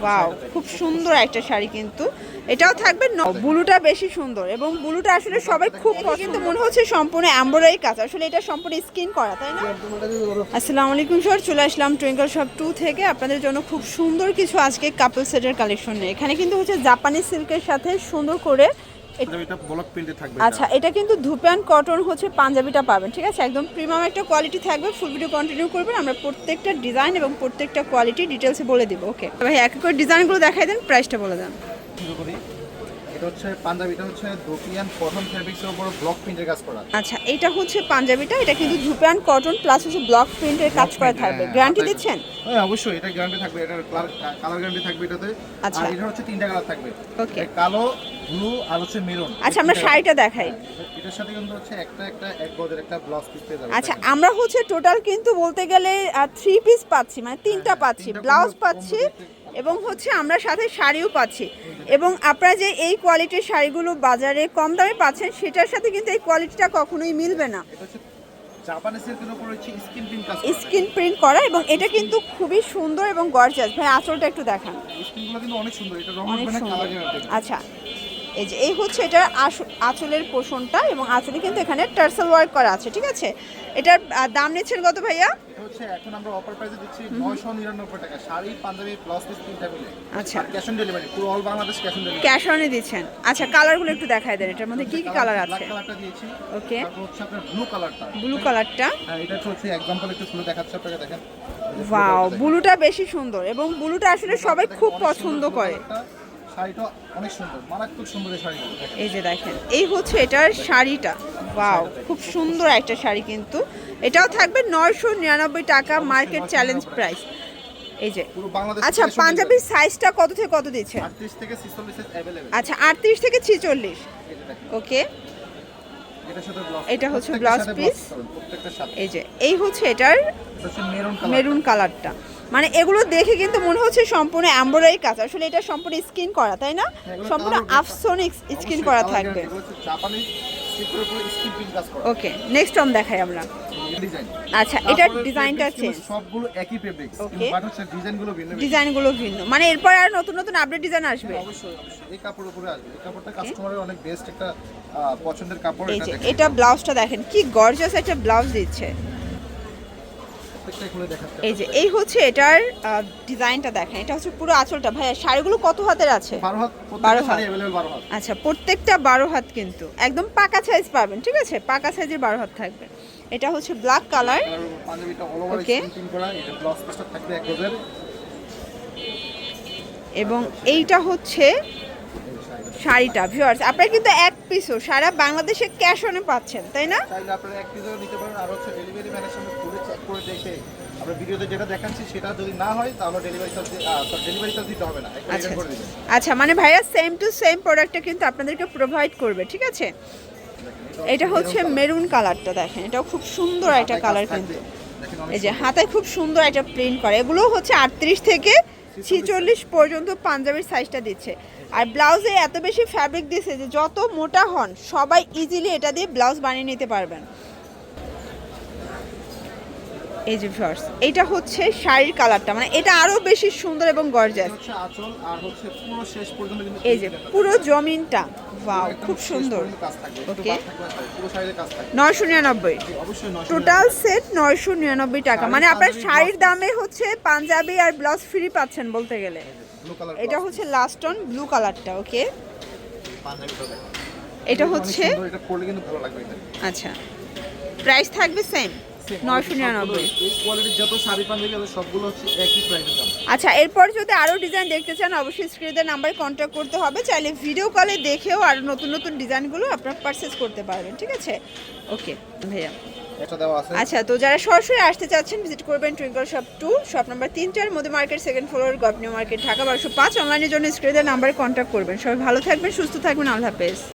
Wow, খুব সুন্দর একটা শাড়ি কিন্তু এটাও থাকবে। ব্লুটা বেশি সুন্দর এবং ব্লুটা আসলে সবাই খুব কিন্তু মনে হচ্ছে সম্পূর্ণ এমব্রয়ডারি কাজ, আসলে এটা সম্পূর্ণ স্কিন করা, তাই না? আসসালামু আলাইকুম স্যার, চলে আসলাম টুইঙ্কল শপ 2 থেকে আপনাদের জন্য খুব সুন্দর কিছু আজকে কাপল সেটের কালেকশন নিয়ে। এখানে কিন্তু হচ্ছে জাপানি সিল্কের সাথে সুন্দর করে এটা ব্লক প্রিন্টে থাকবে। আচ্ছা, এটা কিন্তু ধুপিয়ান কটন হচ্ছে পাঞ্জাবিটা পাবেন, ঠিক আছে? একদম প্রিমিয়াম একটা কোয়ালিটি থাকবে। ফুল ভিডিও কন্টিনিউ করবেন, আমরা প্রত্যেকটা ডিজাইন এবং প্রত্যেকটা কোয়ালিটি ডিটেলসে বলে দিব। ওকে ভাই, এক এক করে ডিজাইনগুলো দেখাই দেন, প্রাইসটা বলে দেন। শুরু করি। এটা হচ্ছে পাঞ্জাবিটা হচ্ছে ধুপিয়ান কটন ফেব্রিক্সের উপর ব্লক প্রিন্টের কাজ করা। আচ্ছা, এটা হচ্ছে পাঞ্জাবিটা, এটা কিন্তু ধুপিয়ান কটন প্লাস হচ্ছে ব্লক প্রিন্টের কাজ করা থাকবে। গ্যারান্টি দিচ্ছেন? হ্যাঁ অবশ্যই, এটা গ্যারান্টি থাকবে। এটার কালার গ্যারান্টি থাকবে এটাতে। আচ্ছা, আর এটা হচ্ছে তিনটা কালার থাকবে। ওকে, কালো, ব্লু আর হচ্ছে মেরুন। আচ্ছা আমরা শাড়িটা দেখাই। এটার সাথে কিন্তু হচ্ছে এক গজের একটা ব্লাউজ পিস পেয়ে যাবে। আচ্ছা, আমরা হচ্ছে টোটাল কিন্তু বলতে গেলে 3 পিস পাচ্ছি, মানে তিনটা পাচ্ছি, ব্লাউজ পাচ্ছি এবং হচ্ছে আমরা সাথে শাড়িও পাচ্ছি। এবং আপনারা যে এই কোয়ালিটির শাড়িগুলো বাজারে কম দামে পাচ্ছেন, সেটার সাথে কিন্তু এই কোয়ালিটিটা কখনোই মিলবে না। এটা হচ্ছে জাপানি সিল্কের উপর হচ্ছে স্কিন প্রিন্ট কাজ করা। স্কিন প্রিন্ট করা এবং এটা কিন্তু খুবই সুন্দর এবং গর্জিয়াস। ভাই আঁচলটা একটু দেখান। স্কিনগুলো কিন্তু অনেক সুন্দর। এটা রং অনেক হবে না, সুন্দর। Colour guarantee. আচ্ছা, এই যে এই হচ্ছে এটার আঁচলের পোষণটা এবং আঁচলে কিন্তু এখানে টার্সেল ওয়ার্ক করা আছে, ঠিক আছে? এটার দাম নিচ্ছেন কত ভাইয়া? এটা হচ্ছে এখন আমরা অফার প্রাইসে দিচ্ছি 999 টাকা। শাড়ি, পাঞ্জাবি, ব্লাউজ পিস তিনটা মিলে। আচ্ছা, ক্যাশ অন ডেলিভারি, পুরো all Bangladesh cash on delivery. Cash অনে দিচ্ছেন। আচ্ছা, কালারগুলো একটু দেখাই দেন, এটার মধ্যে কি কি কালার আছে? ব্ল্যাক কালারটা দিয়েছি। ওকে, তারপর হচ্ছে আপনার ব্লু কালারটা। ব্লু কালারটা, হ্যাঁ এটা হচ্ছে एग्जांपल একটু খুলে দেখাচ্ছি আপনাকে, দেখেন। ওয়াও, ব্লুটা বেশি সুন্দর এবং ব্লুটা আসলে সবাই খুব পছন্দ করে। শাড়িটা অনেক সুন্দর, মারাত্মক সুন্দর এই শাড়িটা। এই যে দেখেন, এই হচ্ছে এটার শাড়িটা। ওয়াও, খুব সুন্দর একটা শাড়ি কিন্তু এটাও থাকবে 999 টাকা, মার্কেট চ্যালেঞ্জ প্রাইস। এই যে পুরো বাংলাদেশ। আচ্ছা, পাঞ্জাবির সাইজটা কত থেকে কত দিচ্ছেন? 38 থেকে 46 সাইজ अवेलेबल। আচ্ছা, 38 থেকে 46। ওকে, এটার সাথে ব্লাউজ, এটা হচ্ছে ব্লাউজ পিস। প্রত্যেকটার সাথে। এই যে এই হচ্ছে এটার এটা হচ্ছে মেরুন কালার। মেরুন কালারটা, মানে এগুলো দেখে কিন্তু মনে হচ্ছে সম্পূর্ণ এমব্রয়ডারি কাজ, আসলে এটা সম্পূর্ণ স্কিন করা, তাই না? সম্পূর্ণ আফসোনিক স্কিন করা থাকবে। জাপানি সিল্কের উপর স্কিন প্রিন্ট কাজ করা। ওকে, নেক্সট অন দেখাই আমরা। ডিজাইন। আচ্ছা, এটার ডিজাইনটা চেঞ্জ। সবগুলো একই ফেব্রিক্স, Okay. বাট হচ্ছে ডিজাইনগুলো ভিন্ন। ডিজাইনগুলো ভিন্ন, মানে এরপর আর নতুন নতুন আপডেট ডিজাইন আসবে। অবশ্যই অবশ্যই এই কাপড়ের উপরে আসবে। এই কাপড়টা কাস্টমারের অনেক বেস্ট একটা পছন্দের কাপড়। এই এটা যে দেখেন, এটা ব্লাউজটা দেখেন, কি গর্জিয়াস একটা ব্লাউজ দিচ্ছে। প্রত্যেকটা খুলে দেখাচ্ছি। এই যে এই হচ্ছে এটার ডিজাইনটা দেখেন, এটা হচ্ছে পুরো আঁচলটা। ভাইয়া শাড়িগুলো কত হাতের আছে? 12 হাত। 12 প্রত্যেকটা হাত। শাড়ি अवेलेबल 12 হাত। আচ্ছা, প্রত্যেকটা 12 হাত কিন্তু একদম পাকা সাইজ পাবেন, ঠিক আছে? পাকা সাইজের 12 হাত থাকবে। এটা হচ্ছে ব্ল্যাক কালার। আর পাঞ্জাবিটা all over Okay. Skin print করা। এটা ব্লাউজ পিসটা থাকবে এক গজের। এবং এইটা হচ্ছে শাড়িটা। ভিউয়ার্স, আপনারা কিন্তু এক পিসও সারা বাংলাদেশে ক্যাশ অনে পাচ্ছেন, তাই না? চাইলে আপনারা এক পিসও নিতে পারেন। আর হচ্ছে ডেলিভারি ম্যানের সঙ্গে খুলে চেক করে দেখে আমরা ভিডিওতে যেটা দেখাচ্ছি সেটা যদি না হয় তাহলে ডেলিভারি চার্জ দিতে হবে না। একবার আচ্ছা রিটার্ন করে দিবেন। আচ্ছা, মানে ভাইয়া সেম টু সেম প্রোডাক্টটা কিন্তু আপনাদেরকে প্রোভাইড করবে, ঠিক আছে? এটা হচ্ছে মেরুন কালারটা দেখেন, এটাও খুব সুন্দর একটা কালার কিন্তু। এই যে হাতায় খুব সুন্দর একটা প্রিন্ট করে। এগুলো হচ্ছে 38 থেকে 46 পর্যন্ত পাঞ্জাবির সাইজটা দিচ্ছে। আর ব্লাউজে এত বেশি ফ্যাব্রিক দিচ্ছে যে যত মোটা হন সবাই ইজিলি এটা দিয়ে ব্লাউজ বানিয়ে নিতে পারবেন। এই যে ভিউয়ার্স, এটা হচ্ছে শাড়ির কালারটা, মানে এটা আরো বেশি সুন্দর এবং গর্জিয়াস। হচ্ছে আঁচল আর হচ্ছে পুরো শেষ পর্যন্ত কিন্তু এই যে পুরো জমিনটা, ওয়াও, খুব সুন্দর। ওকে, ওকে, পুরো শাড়িতে কাজ থাকবে। 999 অবশ্যই 900 টোটাল সেট 999 টাকা, মানে আপনার শাড়ির দামে হচ্ছে পাঞ্জাবি আর ব্লাউজ ফ্রি পাচ্ছেন বলতে গেলে। Blue colour. এটা হচ্ছে লাস্ট অন ব্লু কালারটা। ওকে, পাঞ্জাবিটা দেখেন। এটা হচ্ছে এটা পরলে কিন্তু ভালো লাগবে এটা। আচ্ছা, প্রাইস থাকবে সেম 999। এই কোয়ালিটির যত শাড়ি পাঞ্জাবি আছে সবগুলো হচ্ছে একই প্রাইসের দাম। আচ্ছা, এরপর যদি আরও ডিজাইন দেখতে চান অবশ্যই স্ক্রিনের নাম্বারে কন্ট্যাক্ট করতে হবে। চাইলে ভিডিও কলে দেখেও আর নতুন নতুন ডিজাইনগুলো আপনারা পারচেজ করতে পারবেন, ঠিক আছে? ওকে ভাইয়া, এটা দেওয়া আছে। আচ্ছা, তো যারা সরাসরি আসতে চাচ্ছেন ভিজিট করবেন twinkle shop 2, shop number 3 Modi market, second floor, government market, Dhaka 1205। অনলাইনের জন্য স্ক্রিনের নাম্বারে কন্ট্যাক্ট করবেন। সবাই ভালো থাকবেন, সুস্থ থাকবেন, আল্লাহ হাফেজ।